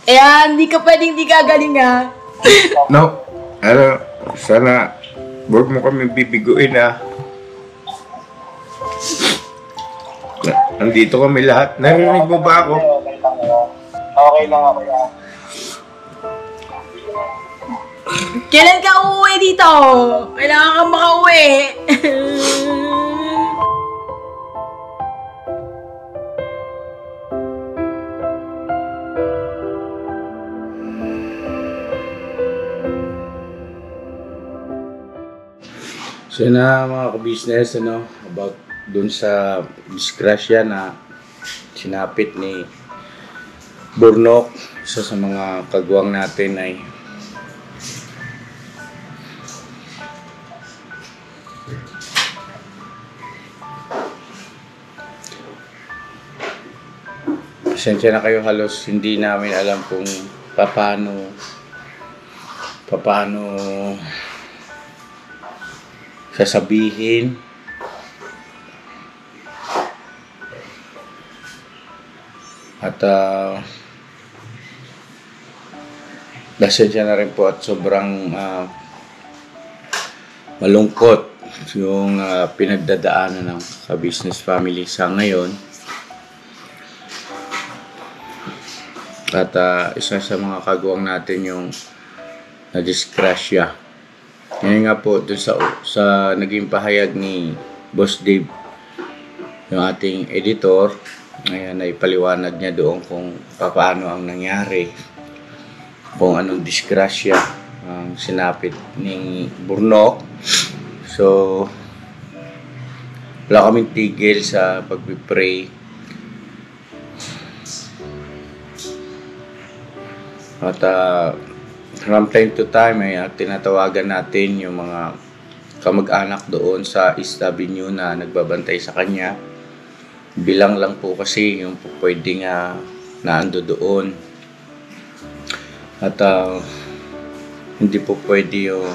Hindi ka pwedeng di gagaling ha. No, sana huwag mo kami bibiguin Nandito kami lahat. Narinig mo ba ako? Okay lang ako yan. Kailan ka uuwi dito? Kailangan kang makauwi. So na mga ka-business, about dun sa disgrasya na sinapit ni Burnok, isa sa mga kagwang natin ay pasensya na kayo, halos hindi namin alam kung paano sasabihin. At pasensya na rin po at sobrang malungkot yung pinagdadaanan ng ka-business family sa ngayon. At isa sa mga kagawang natin yung na-disgrasya. Ngayon nga po, dun sa naging pahayag ni Boss Dave, yung ating editor, ayan, ay paliwanag niya doon kung paano ang nangyari, kung anong disgrasya ang sinapit ni Burnok. So, wala kaming tigil sa pagpipray. At from time to time ay tinatawagan natin yung mga kamag-anak doon sa East Avenue na nagbabantay sa kanya. Bilang lang po kasi yung pwedeng naando doon. At hindi po pwede yung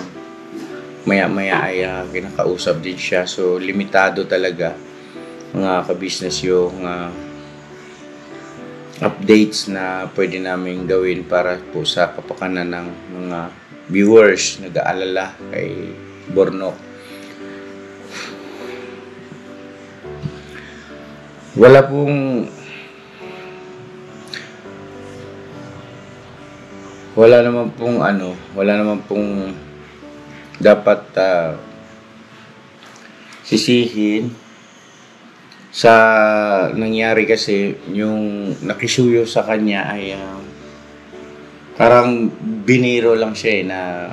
maya-maya ay kinakausap din siya. So limitado talaga mga ka-business yung updates na pwede namin gawin para po sa kapakanan ng mga viewers nag-aalala kay Burnok. Wala naman pong dapat sisihin sa nangyari, kasi yung nakisuyo sa kanya ay parang biniro lang siya na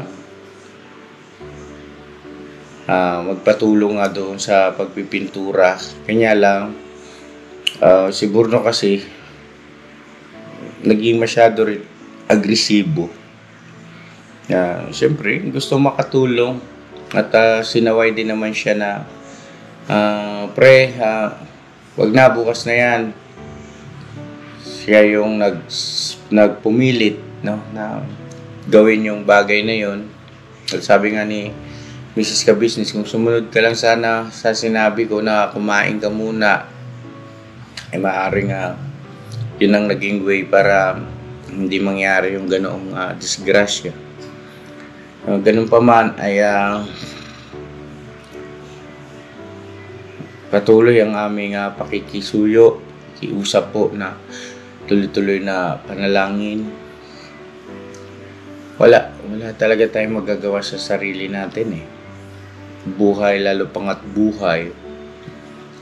magpatulong nga doon sa pagpipintura. Kanya lang si Burno kasi naging masyado rin agresibo. Siyempre gusto makatulong at sinaway din naman siya na pre, wag na, bukas na yan. Siya yung nagpumilit na gawin yung bagay na yon. At sabi nga ni Mrs. Ka-Business, kung sumunod ka lang sana sa sinabi ko na kumain ka muna, ay maaaring yun ang naging way para hindi mangyari yung ganoong disgrasya. Ganun pa man ay patuloy ang aming pakikisuyo, kiusap po na tuloy-tuloy na panalangin. Wala talaga tayong magagawa sa sarili natin Buhay, lalo pangat buhay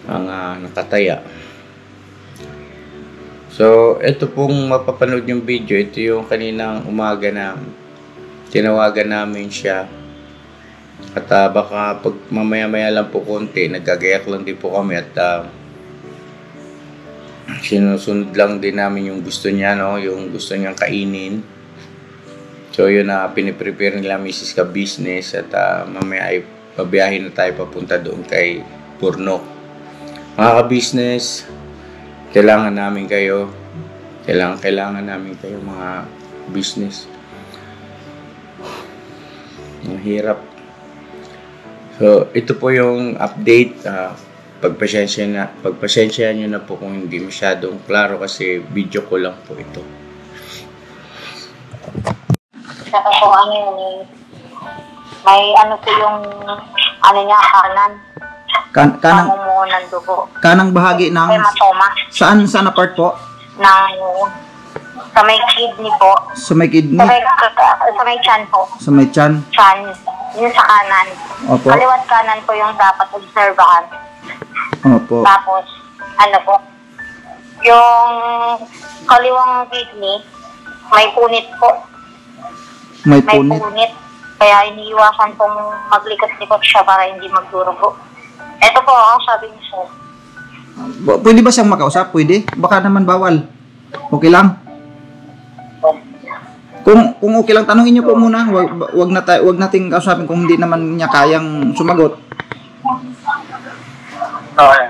ang nakataya. So, ito pong mapapanood yung video, ito yung kaninang umaga na tinawagan namin siya. At baka pag mamaya-maya lang po konti, nagagayak lang din po kami at sinusunod lang din namin yung gusto niya, yung gusto niyang kainin. So yun piniprepare nila Mrs. Ka-Business at mamaya ay pabiyahin na tayo papunta doon kay Burnok. Mga ka-business, kailangan namin kayo. Kailangan namin kayo mga business. Ang hirap. So, ito po yung update. Pagpasensya nyo na po kung hindi masyadong klaro kasi video ko lang po ito. saka po ano yun eh. May ano po yung ano niya, kanan. Kanang ng dugo. kanang bahagi ng Hematoma. saan na part po? Sa may kidney po. Sa may kidney, Sa may chan po. sa may tiyan. Chan. Yung sa kanan. Opo. Kaliwat kanan po yung dapat obserbahan. Opo. Tapos, ano po, yung kaliwang kidney, may punit po. May May punit. punit. Kaya iniiwasan pong maglikot-likot siya para hindi magdurugo. Ito po, sabi niyo sir. Pwede ba siyang makausap? Pwede? Baka naman bawal. Okay lang. Kung okay lang, tanungin niyo po muna. Wag nating kausapin kung hindi naman niya kayang sumagot. Okay.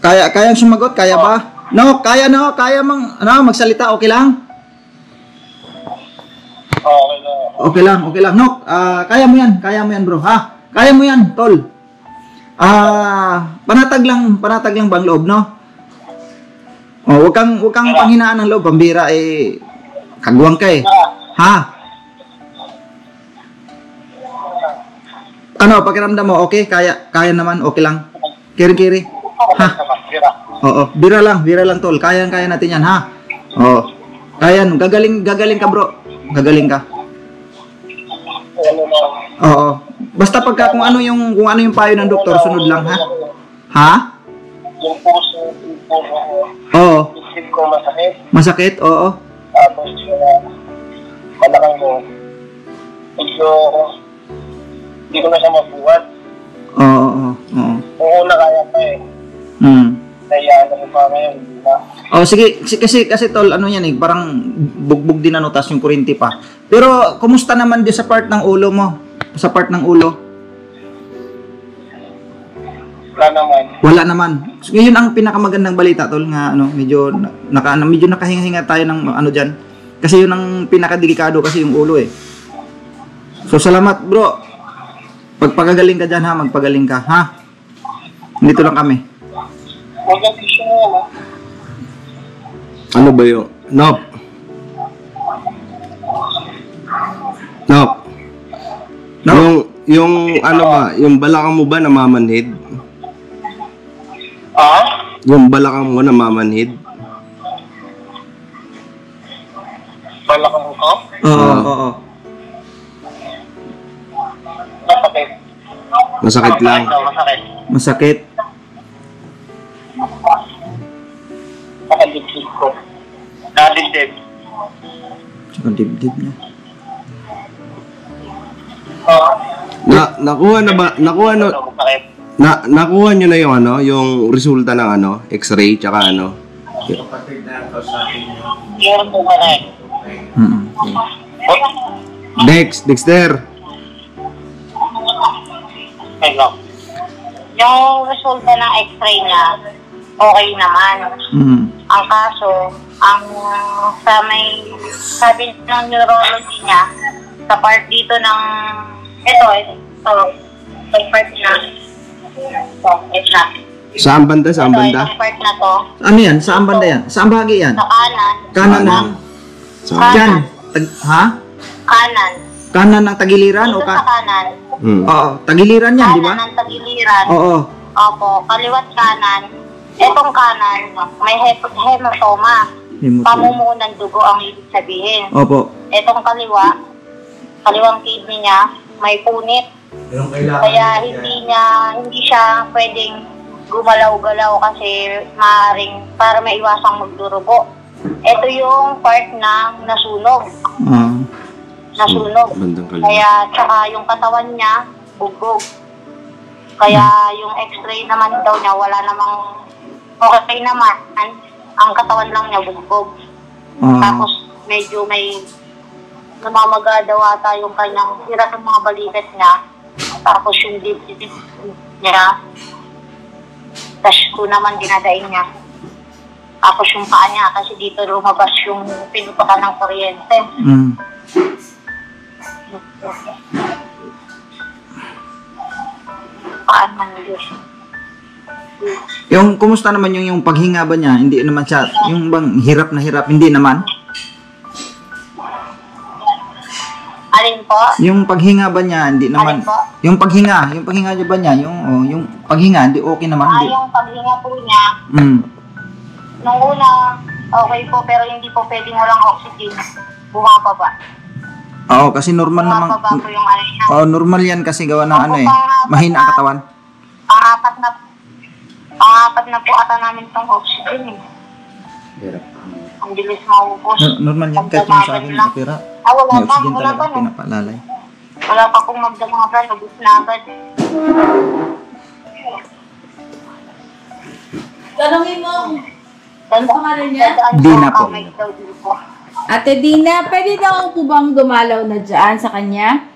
Kayang sumagot? Kaya ba? No, kaya magsalita, okay lang? Okay na. Okay lang. No, kaya mo yan bro, ha? Kaya mo yan, tol. Panatag lang bang loob, no? Oh, wag kang panghinaan ng loob, pambira kagwang ka Ha? Ano, pakiramdam mo, okay? Kaya naman, okay lang. Kiri-kiri. Ha? Oo, bira lang tol. Kaya natin yan, ha? Oo. Kaya, gagaling ka bro. Gagaling ka. Oo. Basta pagka kung ano yung payo ng doktor, sunod lang, ha? Ha? Yung puso Oo. isip ko masakit. Masakit? Oo. Tapos malakang mo. Medyo hindi ko na siya mabuhat. Oo. Kung una kaya pa Nayaan na pa ngayon. Hindi na. Oh, sige, kasi tol, ano yan parang bugbog din ano, tas yung kurinti pa. Pero, kumusta naman din sa part ng ulo mo? Sa part ng ulo? Wala naman. So, yun ang pinakamagandang balita, tol, nga medyo nakahinga-hinga tayo ng ano diyan. Kasi yun ang pinakadelikado kasi yung ulo So, salamat, bro. Pagpagagaling ka diyan, ha, magpagaling ka, ha? Dito lang kami. Ano ba yun? Nop. Yung ano ba, yung balakang mo ba namamanhid? Yung balakang mo namamanhid? Balakang ko? Oo. Masakit. Masakit lang. Masakit. Nakadibdib ko. Nakadibdib. Tsaka dibdib niya. Nakuha nyo na yung yung resulta ng X-ray tsaka Kapatid na ako sa akin. Meron po ka na Dexter. Yung resulta ng x-ray niya, okay naman. Ang kaso, sabi ng neurology niya, sa part dito ng, sa part na, Saan banda? Itong part na to, Ano yan? Saan banda yan? Saan bahagi yan? sa kanan. Kanan ng... Yan. Ha? Kanan. Kanan ng tagiliran o Dito sa kanan. Oo, tagiliran yan, di ba? Kanan ng tagiliran. Oo. Opo, kaliwat kanan. Etong kanan, may hematoma. Pamumunan dugo ang ibig sabihin. Opo. Etong kaliwang kidney niya, may punit. Kaya hindi siya pwedeng gumalaw-galaw kasi maaaring para maiwasang magdurugo. Ito yung part na nasunog. Nasunog. Kaya tsaka yung katawan niya, bugbog. Kaya yung x-ray naman daw niya, wala namang okay naman. Ang katawan lang niya, bugbog. Tapos medyo may namamaga daw ata yung kanyang hirap ng mga balikat niya. Tapos yung dibdib niya, tapos ito naman dinadaing niya. Tapos yung paa niya, kasi dito lumabas yung pinutukan ng kuryente. Paano Diyos? Yung kumusta naman yung paghinga ba niya? Hindi naman siya, yung bang hirap na hirap, hindi naman? Alin po? Yung paghinga ba niya, hindi naman. Alin po? Yung paghinga niya ba niya, yung paghinga, hindi okay naman. Hindi. Yung paghinga po niya, nung una, okay po, pero hindi po pwedeng walang oxygen. Bumababa. Oo, kasi normal naman. Bumababa po yung ano niya. Oo, normal yan kasi gawa ng mahina ang katawan. Pangapat na po ata namin itong oxygen eh. Ang bilis maubos. Normal yan, kahit yung sa akin, opera. Wala May pa, oxygen wala talaga, pa. pinapalalay. Wala pa pong magdamagan, nabis na agad. Tanungin mo. Ano pangalan niya? Dina po. Ate Dina, pwede daw po bang dumalaw na dyan sa kanya?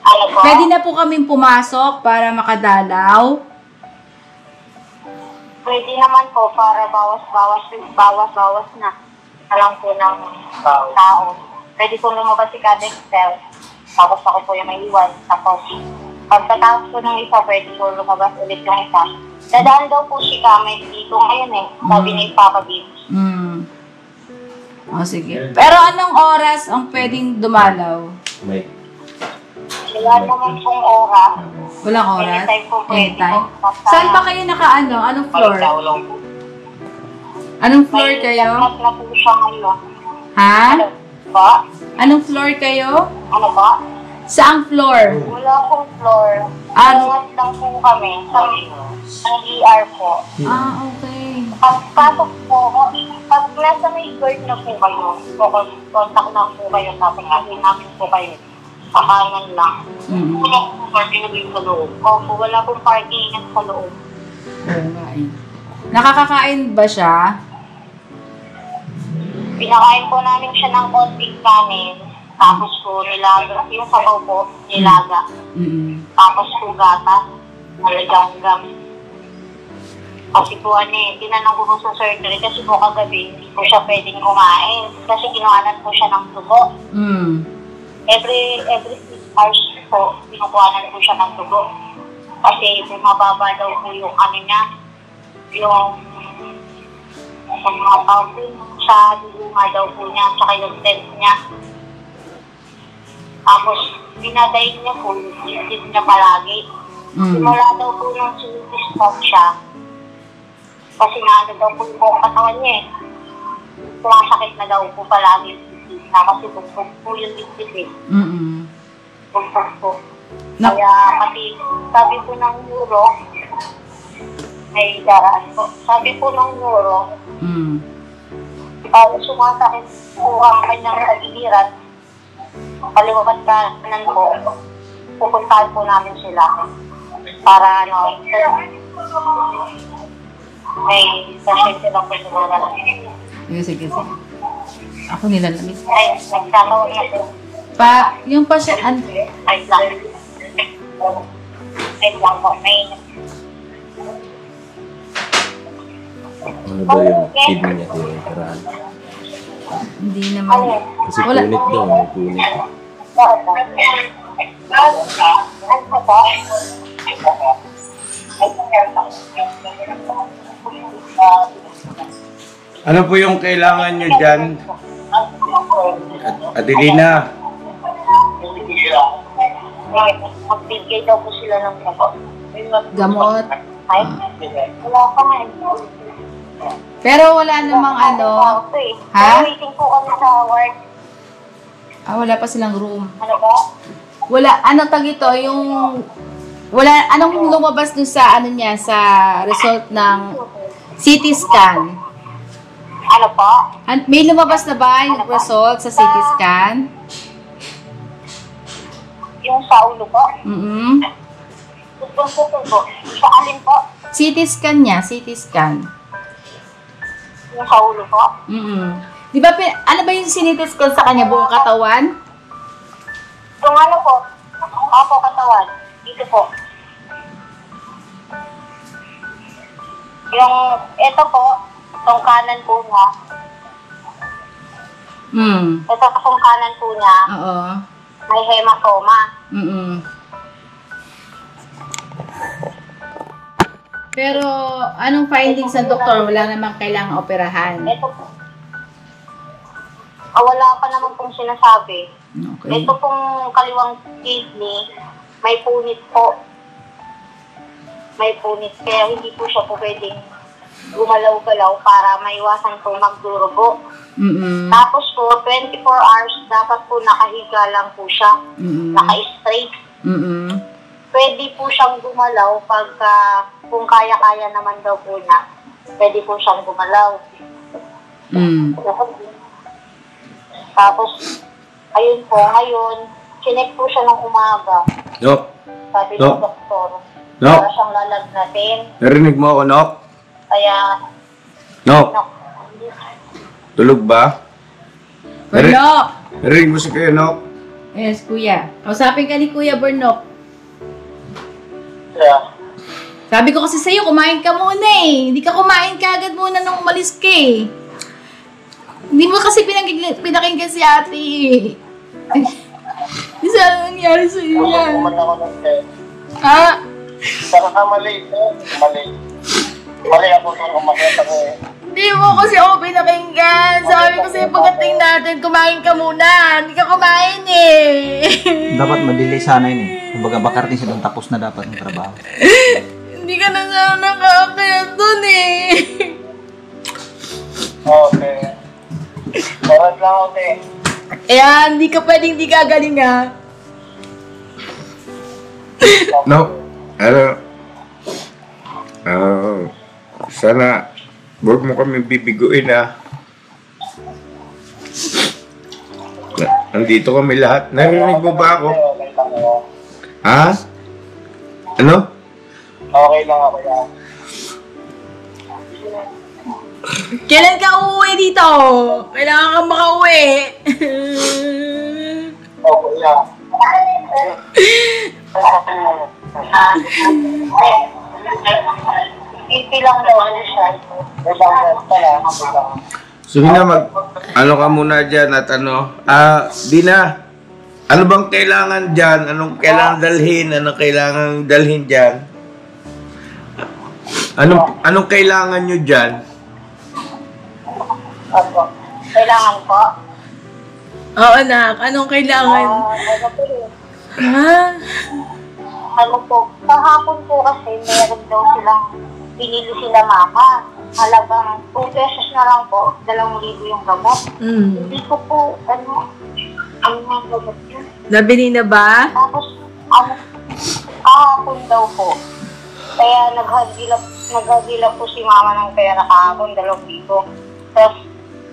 Ano po? Pwede na po kaming pumasok para makadalaw? Pwede naman po para bawas na. Alam po ng tao. Pwede po lumabas si Kadexter. Tapos ako po yung may iwan. Tapos, pagkatapos po ng isa, pwede po lumabas ulit yung isa. Dadaan daw po si Kamet dito ngayon eh. Sabi ni Papa Bill. O, sige. Pero anong oras ang pwedeng dumalaw? Wala naman pong oras. Walang oras? Anytime po pwede. Anytime? Saan ba kayo nakaano? Anong floor? Anong floor kayo? Nagkat na po siya ngayon. Ha? Ano ba? Anong floor kayo? Ano ba? Saang floor? Wala pong floor. Angat lang po kami. Ang ER po. Okay. Pagpasok po, pag nasa may guard na po kayo, contact na po kayo, tapos namin po kayo. Pakanan lang. Wala pong parking sa loob. Opo, wala pong parking sa loob. Oo nga eh. Nakakakain ba siya? Pinakain po namin siya ng konting kanin. Tapos po nilaga. Yung sabaw po, nilaga. Tapos po gatas. Nalagang gam. Kasi po tinanong ko po sa surgery kasi po kagabi hindi po siya pwedeng kumain. Kasi kinuhanan po siya ng dugo. Every 6 hours po, kinukuhanan po siya ng dugo. Kasi bumababa daw po yung niya, yung mga tawag sa luma daw po niya, tsaka yung test niya. Tapos, dinadayin niya po, yung niya palagi. Simula daw po nung sinipis-stop siya. Kasi naano daw po yung buong katawan niya eh. Sumasakit na daw po palagi. Kasi bugpog po yung ligpit eh. Bugpog po. Kaya pati, sabi po ng neuro, may daraan po. Sabi po ng neuro, sumasakit po ang kanyang kagiliran, kaliwakat kanan po, pupuntahan po namin sila para may session silang pagsuburan. Sige. Ako nilalamig. Ay, nagkakaw na po. Yung pasyan, Ay lang po, may Ano daw yung kidney niya tinitirahan? hindi naman. Kasi punit daw, may punit. Ano po yung kailangan nyo dyan? Adelina, magbigay daw po sila ng Gamot. Ay, wala pa nga. Pero wala namang Ha? Ha? Waiting po kami sa work. Wala pa silang room. Ano ba? Wala, anong lumabas dun sa, niya, sa result ng CT scan? Ano po? May lumabas na ba yung result sa CT scan? Yung sa ulo po? Gusto po. Sa alin po? CT scan niya, CT scan. Yung sa ulo po? Di ba, ano ba yung CT scan sa kanya? Buong katawan? Yung ano po? Opo, katawan. Dito po. Yung, ito po, itong kanan po niya. Ito itong kanan po niya. Oo. May hematoma. Pero, anong findings ng doktor? Wala namang kailangang operahan. Ito po. Wala pa naman pong sinasabi. Okay. Ito pong kaliwang kidney, may punit po. May punit, kaya hindi po siya po pwedeng gumalaw-galaw para maiwasan po magdurugo. Tapos po, 24 hours, dapat po nakahiga lang po siya. Naka-straight. Pwede po siyang gumalaw pagka, kung kaya-kaya naman daw po niya, pwede po siyang gumalaw. Tapos, ayun po, ngayon, chinek po siya ng umaga. Nok. Sabi Nok. ng doktor, Nok. para siyang lalagnatin. Narinig mo ako, Nok? Kaya, Nok. Nok, Tulog ba? Bernok! Narinig mo si Kuya, Nok? Yes, kuya. Kausapin ka ni Kuya Bernok. Yeah. Sabi ko kasi sa'yo, kumain ka muna eh. Hindi ka kumain ka agad muna nung umalis ka eh. Hindi mo kasi pinakinggan si ate eh. Hindi sana nangyari sa'yo yan. Kuman ako ng test. Ha? Saka mali. Mali ako kung umakit ako eh. Hindi mo kasi ako pinakinggan. Sabi ko sa'yo pagdating natin, kumain ka muna. Hindi ka kumain eh. Dapat madelay sana yun eh. Kumbaga, bakarating siya doon, tapos na dapat yung trabaho. Hindi ka na sana nakakaya doon eh. Okay. Oras lang ako eh. Ayan, hindi ka pwedeng di gagaling ha. Nok. Sana huwag mo kami bibiguin ha. Nandito kami lahat. Narinig mo ba ako? Okay lang ako. Ha? Ano? Okay lang ako yan. Kailan ka uuwi dito? Kailangan kang makauwi. Okay lang. Ipi lang daw siya. Ibang test pala. Sige na, ano ka muna dyan at ano? Dina, ano bang kailangan dyan? Anong kailangan dalhin? Anong kailangan dalhin dyan? Anong kailangan nyo dyan? Opo. Kailangan po. Oo anak, anong kailangan? Ano po eh. Ha? Ano po, kahapon po kasi meron daw silang pinili sila mama. Halagang 2 pesos na lang po, 2,000 yung gamot. Hindi ko po, ano yung gamot yun. Nabili na ba? Tapos, kahapon daw po. Kaya naghagilap po si mama ng pera kahapon, 2,000. Tapos,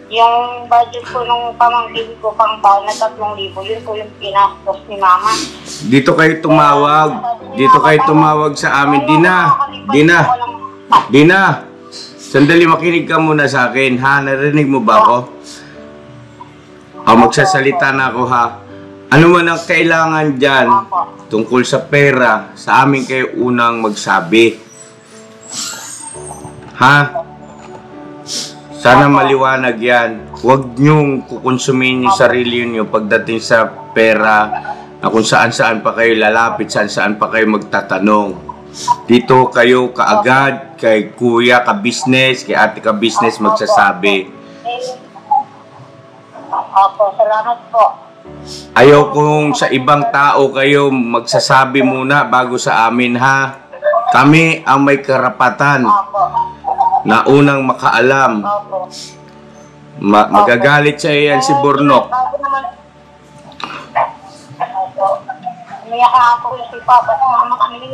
yung budget ko nung pamangkin ko pang baon na 3,000, yun po yung pinastos ni mama. Dito kayo tumawag. Dito kayo tumawag sa amin. Dina. Sandali, makinig ka muna sa akin. Ha? Narinig mo ba ako? Magsasalita na ako ha. Ano man ang kailangan dyan tungkol sa pera, sa amin kayo unang magsabi. Ha? Sana maliwanag yan. Huwag niyong kukonsumin yung sarili niyo pagdating sa pera na kung saan-saan pa kayo lalapit, saan-saan pa kayo magtatanong. Dito kayo kaagad, kay kuya ka-business, kay ate ka-business magsasabi. Opo, salamat po. Ayaw kung sa ibang tao kayo magsasabi muna bago sa amin ha. Kami ang may karapatan na unang makaalam. Magagalit sa iyan si Burnok. Umiyak ako si Papa at Mama kami.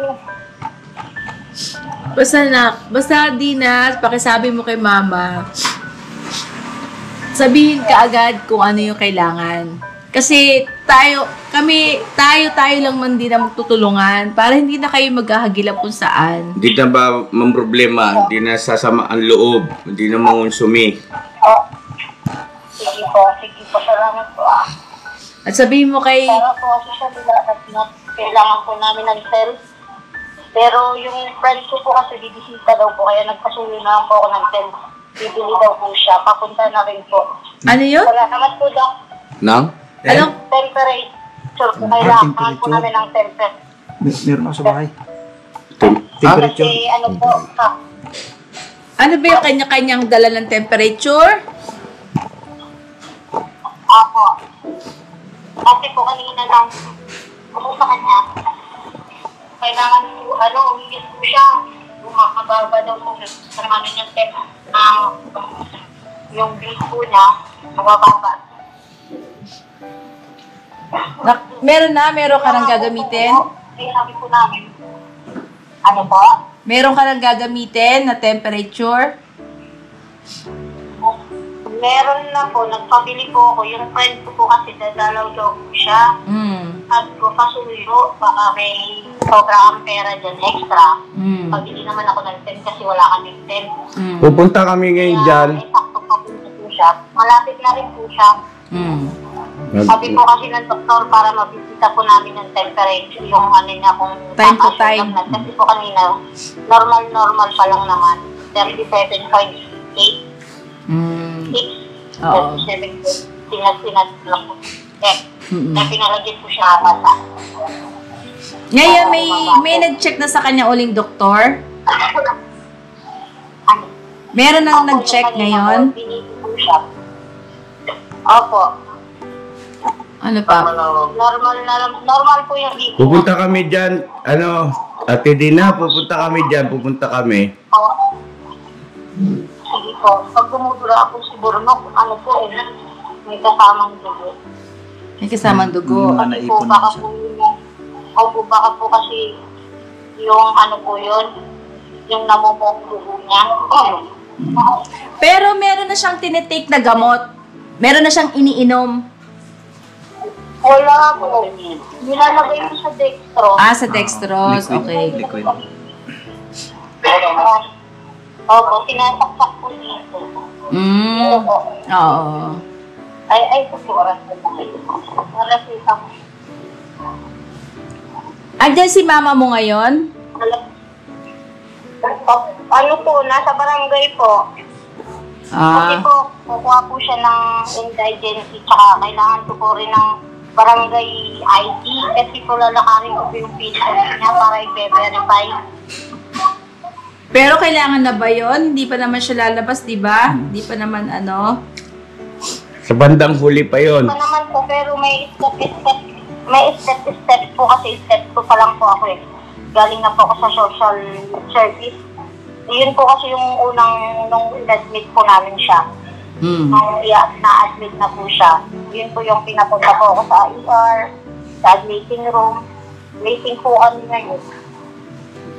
Basta Dina, pakisabi mo kay Mama. Sabihin ka agad kung ano yung kailangan. Kasi tayo lang man din na magtutulungan para hindi na kayo maghahagilap kung saan. Hindi na ba problema? Hindi na sasama ang loob. Hindi na mangonsumi. Sige po, salamat po. At sabihin mo kay... Pero po kasi siya kailangan po namin ng cell. Pero yung friend ko po kasi bibisita daw po, kaya nagpasuyo na lang po ako ng cell. Bibili daw po siya, papunta na rin po. Ano yun? Salamat po, Doc. Nang? Anong? Temperature po, kailangan po namin ng temperature. Meron ako sa bahay. Temperature? Kasi ano po, Ano ba yung kanya-kanyang dala ng temperature? Kasi po kanina lang, ako sa kanya, kailangan umigit po siya. Makababa daw po sa niya step yung bill po niya, mabababa. Meron ka nang gagamitin? Ay, sabi po namin. Ano po? Meron ka nang gagamitin na temperature? Meron na po, nagpabili po ako. Yung friend ko po kasi dadalaw daw po siya. Sabi ko, pasuyo, baka may sobrang ampera dyan extra. Pabili naman ako ng 10 kasi wala kaming 10. Pupunta kami ngayon dyan. Kaya, sakto pa po siya. Malapit na rin po siya. Sabi po kasi ng doktor para mabisita po namin yung temperature, yung niya kung time to time. Kasi po kanina, normal pa lang naman. 37.8. 6. Oo. 7. Sinat lang po. Kaya pinalagyan po siya mata. Ngayon, may nag-check na sa kanya uling doktor? Meron nang nag-check ngayon? Opo. Ano pa? Normal po yung BP. Pupunta kami dyan. Ate Dina, pupunta kami dyan. Pupunta kami. Sige po. Pag dumudura ako si Burnok, may kasamang dugo. May kasamang dugo. Kasi po, baka po kasi yung yung namumong dugo niya. Pero meron na siyang tinitake na gamot. Meron na siyang iniinom. Wala po. Nilalagay mo sa dextrose. Sa dextrose. Okay. Liquid. Opo, sinasaksak po dito. Oo. Ay, po oras na tayo. Oras ito. Andiyan si mama mo ngayon? Nasa barangay po. Kasi po, kukuha po siya ng indigency, tsaka kailangan ko po rin ng barangay ID, kasi po lalakarin ko po yung patient niya para i-verify. Pero kailangan na ba yun? Hindi pa naman siya lalabas, di ba? Hindi pa naman Sa bandang huli pa yon. Hindi pa naman po, pero may step po kasi step 2 pa lang po ako eh. Galing na po ako sa social service. Yun po kasi yung nung admit po namin siya. Nung na-admit na po siya. Yun po yung pinapunta po ako sa ER, sa admitting room. Waiting po kami ngayon.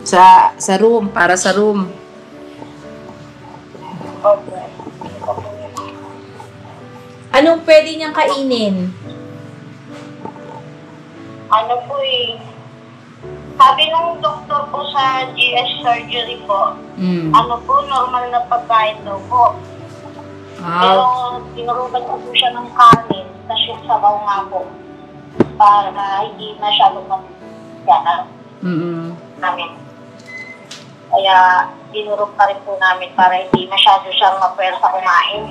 Sa room, para sa room. Okay. Anong pwede niyang kainin? Sabi ng doktor po sa GS surgery po, normal na pagkain daw po. Pero tinurugan ko po siya ng kanin, tapos yung sabaw nga po, para hindi masyadong mag-gana namin. Kaya dinurog pa rin po namin para hindi masyado siyang mapwersa kumain.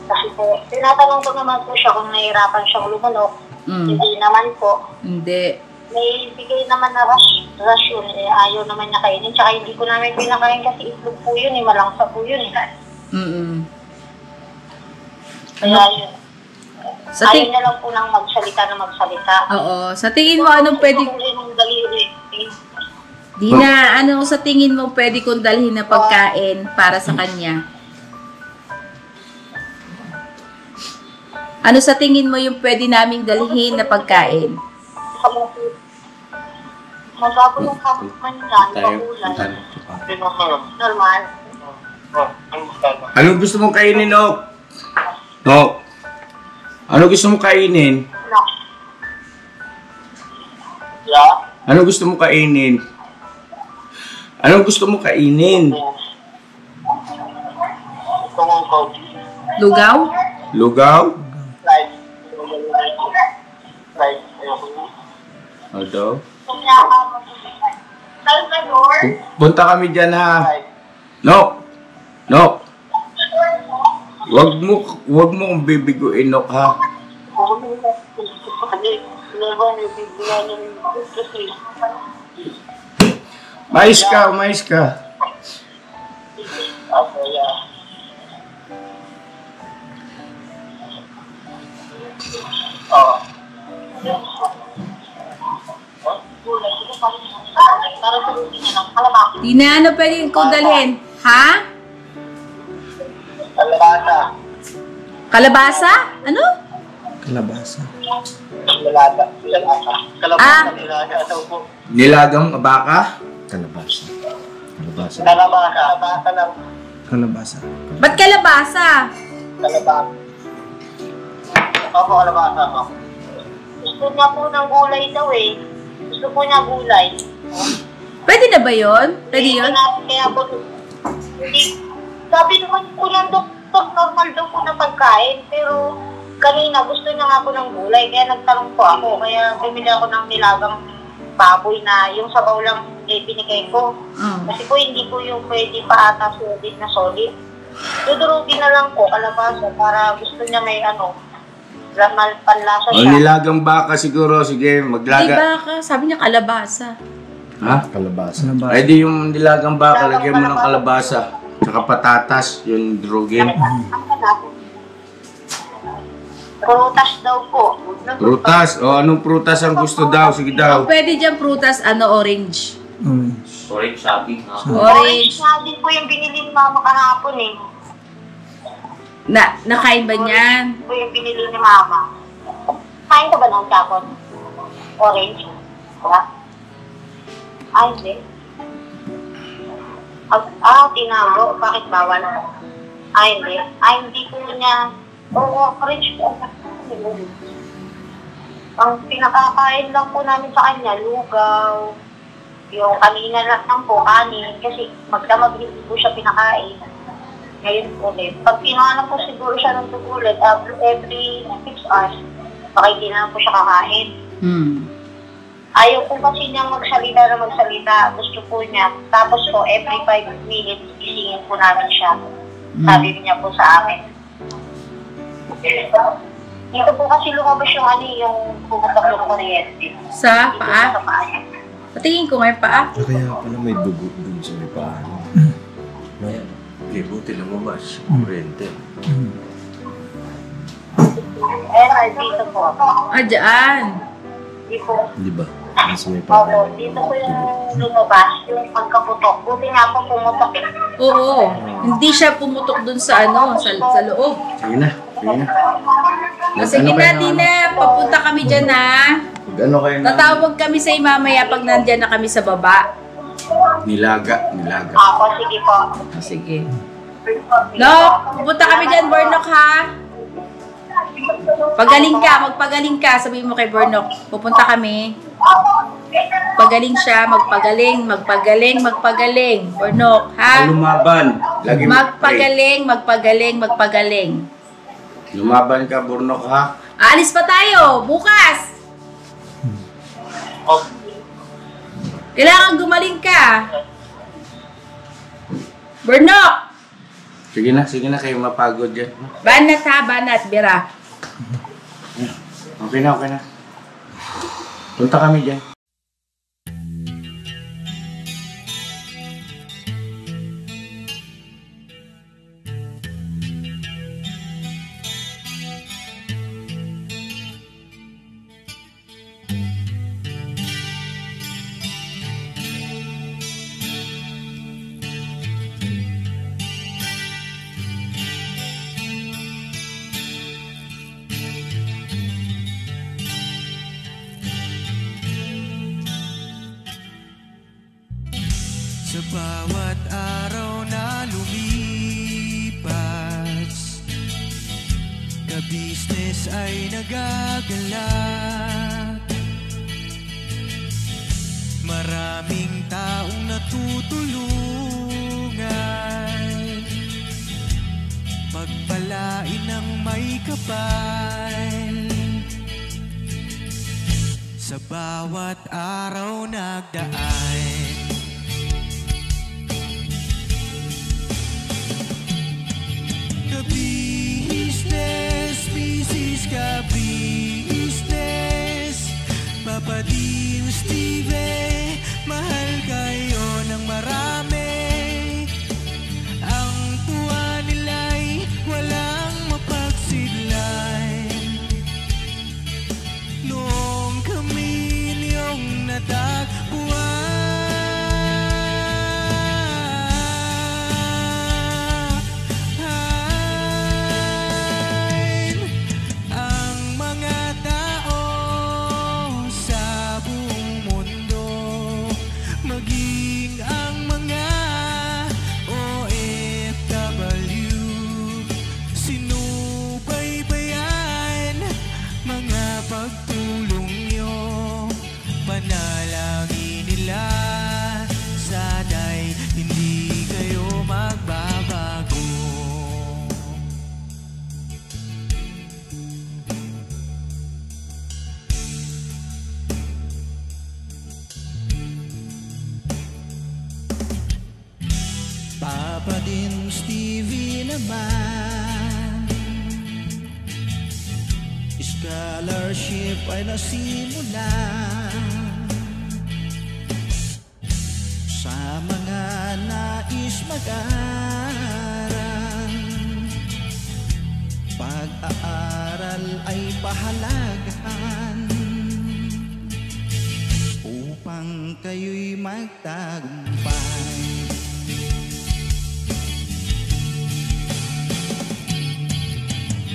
Kasi po, tinatanong ko naman po siya kung nahihirapan siyang lumanok. Hindi naman po. Hindi. May bigay naman na rasyon, ayaw naman niya kainin. Tsaka hindi ko namin pinakain kasi itlog po yun, malangsa po yun. Kaya yun. Ayaw niya lang po nang magsalita. Oo. Sa tingin mo, anong pwede... Dina, ano sa tingin mo pwede kong dalhin na pagkain para sa kanya? Ano sa tingin mo yung pwede naming dalhin na pagkain? Magapo yung kabukan dyan, pakulay. Normal. Anong gusto mong kainin, Nok? Nok? Ano gusto mong kainin? No. Yeah? Ano gusto mong kainin? Anong gusto mong kainin? Lugaw? Lugaw? Like, Ano? Salvador? Punta kami dyan, ha? Nok! Nok! Wag mo kong bibiguin, Nok, ha? Mais ka. Para sa rutin niya ng kalabasa. Di na ano pwede ko dalhin. Ha? Kalabasa. Kalabasa? Ano? Kalabasa. Nilaga. Kalabasa. Nilaga daw po. Nilagang baka? Kalabasa. Kalabasa. Kalabasa. Kalabasa lang. Kalabasa. Ba't kalabasa? Kalabasa. Opo, kalabasa po. Gusto niya po ng gulay daw eh. Gusto po niya gulay. Pwede na ba yun? Pwede yun? Kaya po, hindi, sabi naman po ng doktor, normal daw po na pagkain. Pero kanina gusto niya nga po ng gulay. Kaya nagtanong po ako. Kaya bumili ako ng nilagang baboy na yung sabaw lang binigay ko. Kasi po hindi po yung pwede pa ata solid na solid. Dudurugin na lang po kalabasa para gusto niya may panlasa O, siya. nilagang baka siguro. Sige, Di maglaga. baka. Sabi niya kalabasa. Ha? Kalabasa. Kalabasa. Ay, di yung nilagang baka, lagyan mo ng kalabasa. Tsaka patatas, yung drugin. Prutas daw po. Prutas. O, anong prutas ang gusto daw? Sige daw. Pwede dyan prutas, orange. Orange. Orange Orange. nga din po yung binili ni Mama kahapon eh. Nakain ba niyan? Po yung binili ni Mama. Kain ka ba ng kapon? Orange? Wala? Hindi. Tinago. Bakit bawal? Hindi. Hindi po niya. Orange po. Ang pinakakain lang po namin sa kanya, lugaw. Yung kanina lang po, kanin. Kasi magdamag hindi po siya pinakain. Ngayon ulit. Pag pinahanap po siguro siya ng tugulit, every 6 hours, baka hindi na po siya kakain. Ayaw po kasi niyang magsalita. Gusto po niya. Tapos po, every 5 minutes, isingin po namin siya. Sabi niya po sa amin. Dito po kasi lumabas yung yung pumutok yung kuryente. Sa Dito paa? sa paa niya. Patingin ko nga yung paa. Kaya pala may dugo dun sa may paa. Buti lumabas. Kurente. Dito po. Dyan. Dito. Di ba? Nasa may paa. Opo, dito po yung lumabas, yung pagkaputok. Buti nga po pumutok eh. Oo. Hindi siya pumutok dun sa sa loob. Sige na. Sige na. Sige na, Tina. Papunta kami dyan, ha? Ano kayo na? Tatawag kami sa mamaya pag nandyan na kami sa baba. Nilaga. Ako, sige po. Sige. Nok, pupunta kami dyan, Burnok, ha? Magpagaling ka. Sabihin mo kay Burnok, pupunta kami. Pagaling siya, magpagaling. Burnok, ha? Lumaban. Lagi Magpagaling. Lumaban ka, Burnok, ha? Alis pa tayo, bukas. Kailangan gumaling ka. Burnok! Sige na kayo mapagod dyan. Banat ha, banat, Bira. Okay na. Punta kami dyan. Sa bawat araw na lumipas, ka-business ay nagagalak. Maraming taong natutulungan, pagpalain ng may kapal. Sa bawat araw nagdaan, business, ka-business, Papa Dio, Steve, mahal kayo ng marami. Ang tuwa nila'y walang mapagsidlan. No. naman. Scholarship ay nasimula sa mga nais mag-aral. Pag-aaral ay pahalagahan upang kayo'y magtagumpay.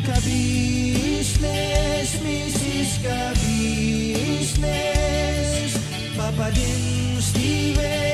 Ka-business, Mrs. Ka-business, Papa din Steven.